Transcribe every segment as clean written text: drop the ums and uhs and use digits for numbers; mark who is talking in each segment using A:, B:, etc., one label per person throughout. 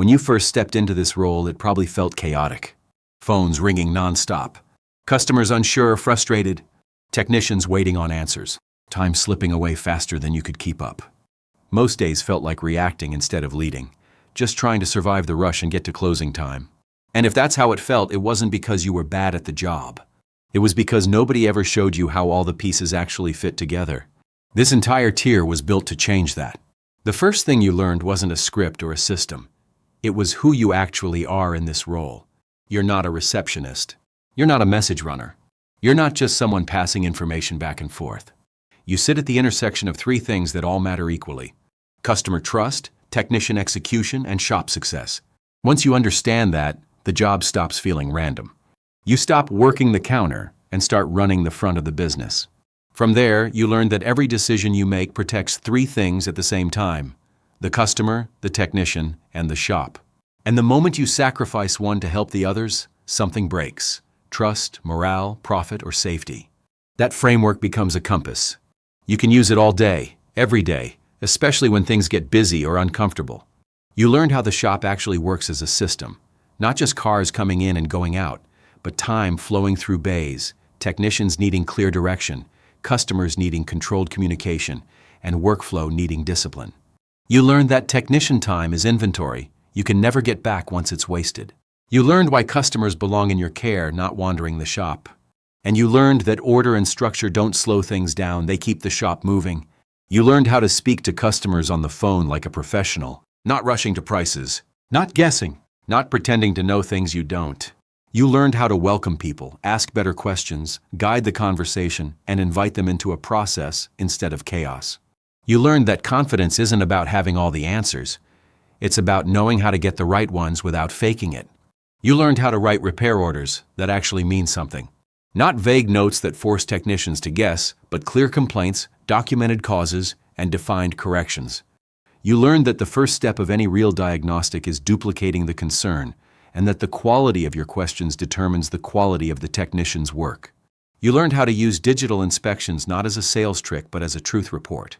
A: When you first stepped into this role, it probably felt chaotic. Phones ringing nonstop. Customers unsure, frustrated. Technicians waiting on answers. Time slipping away faster than you could keep up. Most days felt like reacting instead of leading, just trying to survive the rush and get to closing time. And if that's how it felt, it wasn't because you were bad at the job. It was because nobody ever showed you how all the pieces actually fit together. This entire tier was built to change that. The first thing you learned wasn't a script or a system. It was who you actually are in this role. You're not a receptionist. You're not a message runner. You're not just someone passing information back and forth. You sit at the intersection of three things that all matter equally: customer trust, technician execution, and shop success. Once you understand that, the job stops feeling random. You stop working the counter and start running the front of the business. From there, you learn that every decision you make protects three things at the same time: the customer, the technician, and the shop. And the moment you sacrifice one to help the others, something breaks: trust, morale, profit, or safety. That framework becomes a compass. You can use it all day, every day, especially when things get busy or uncomfortable. You learned how the shop actually works as a system, not just cars coming in and going out, but time flowing through bays, technicians needing clear direction, customers needing controlled communication, and workflow needing discipline. You learned that technician time is inventory you can never get back once it's wasted. You learned why customers belong in your care, not wandering the shop. And you learned that order and structure don't slow things down, they keep the shop moving. You learned how to speak to customers on the phone like a professional, not rushing to prices, not guessing, not pretending to know things you don't. You learned how to welcome people, ask better questions, guide the conversation, and invite them into a process instead of chaos. You learned that confidence isn't about having all the answers. It's about knowing how to get the right ones without faking it. You learned how to write repair orders that actually mean something. Not vague notes that force technicians to guess, but clear complaints, documented causes, and defined corrections. You learned that the first step of any real diagnostic is duplicating the concern, and that the quality of your questions determines the quality of the technician's work. You learned how to use digital inspections not as a sales trick but as a truth report.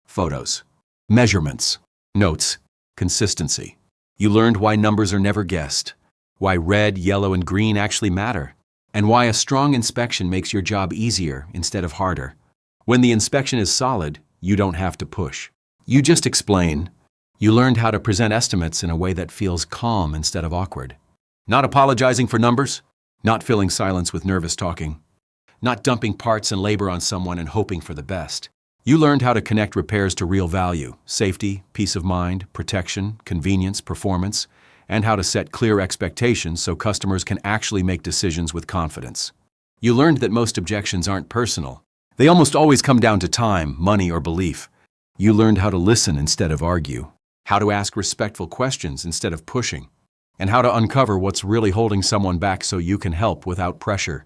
A: Photos, measurements, notes, consistency. You learned why numbers are never guessed, why red, yellow, and green actually matter, and why a strong inspection makes your job easier instead of harder. When the inspection is solid, you don't have to push. You just explain. You learned how to present estimates in a way that feels calm instead of awkward. Not apologizing for numbers, not filling silence with nervous talking, not dumping parts and labor on someone and hoping for the best. You learned how to connect repairs to real value: safety, peace of mind, protection, convenience, performance, and how to set clear expectations so customers can actually make decisions with confidence. You learned that most objections aren't personal. They almost always come down to time, money, or belief. You learned how to listen instead of argue, how to ask respectful questions instead of pushing, and how to uncover what's really holding someone back so you can help without pressure.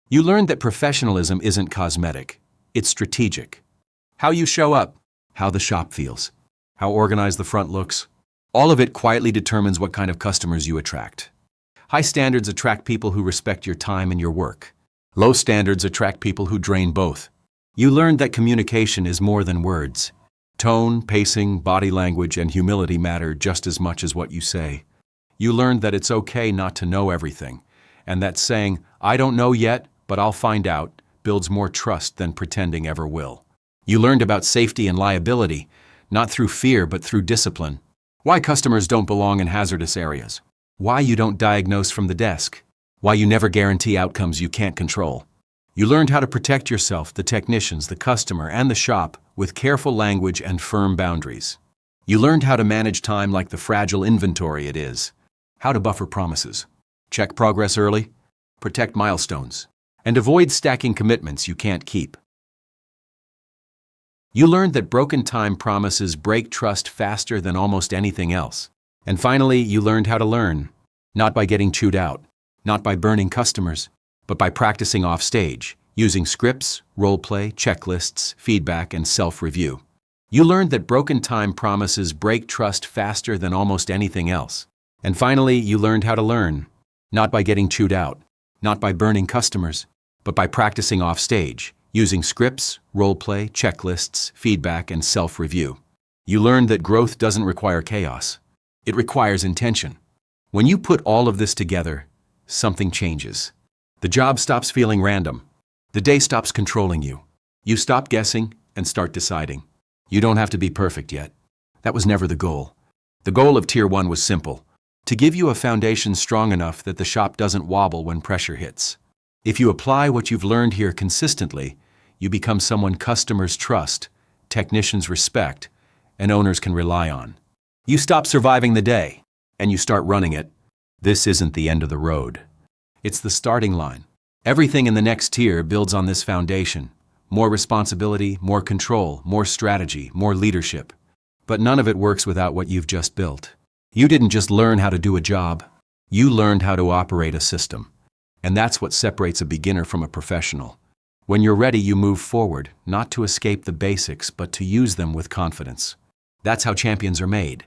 A: You learned that professionalism isn't cosmetic, it's strategic. How you show up, how the shop feels, how organized the front looks, all of it quietly determines what kind of customers you attract. High standards attract people who respect your time and your work. Low standards attract people who drain both. You learned that communication is more than words. Tone, pacing, body language, and humility matter just as much as what you say. You learned that it's okay not to know everything, and that saying, "I don't know yet, but I'll find out," builds more trust than pretending ever will. You learned about safety and liability, not through fear but through discipline. Why customers don't belong in hazardous areas. Why you don't diagnose from the desk. Why you never guarantee outcomes you can't control. You learned how to protect yourself, the technicians, the customer, and the shop with careful language and firm boundaries. You learned how to manage time like the fragile inventory it is. How to buffer promises. Check progress early, protect milestones, and avoid stacking commitments you can't keep. You learned that broken time promises break trust faster than almost anything else. And finally, you learned how to learn, not by getting chewed out, not by burning customers, but by practicing off stage, using scripts, role play, checklists, feedback, and self-review. You learned that broken time promises break trust faster than almost anything else. And finally, you learned how to learn, not by getting chewed out, not by burning customers, but by practicing off stage, using scripts, role play, checklists, feedback, and self-review. You learned that growth doesn't require chaos. It requires intention. When you put all of this together, something changes. The job stops feeling random. The day stops controlling you. You stop guessing and start deciding. You don't have to be perfect yet. That was never the goal. The goal of Tier 1 was simple: to give you a foundation strong enough that the shop doesn't wobble when pressure hits. If you apply what you've learned here consistently, you become someone customers trust, technicians respect, and owners can rely on. You stop surviving the day, and you start running it. This isn't the end of the road. It's the starting line. Everything in the next tier builds on this foundation. More responsibility, more control, more strategy, more leadership. But none of it works without what you've just built. You didn't just learn how to do a job. You learned how to operate a system. And that's what separates a beginner from a professional. When you're ready, you move forward, not to escape the basics, but to use them with confidence. That's how champions are made.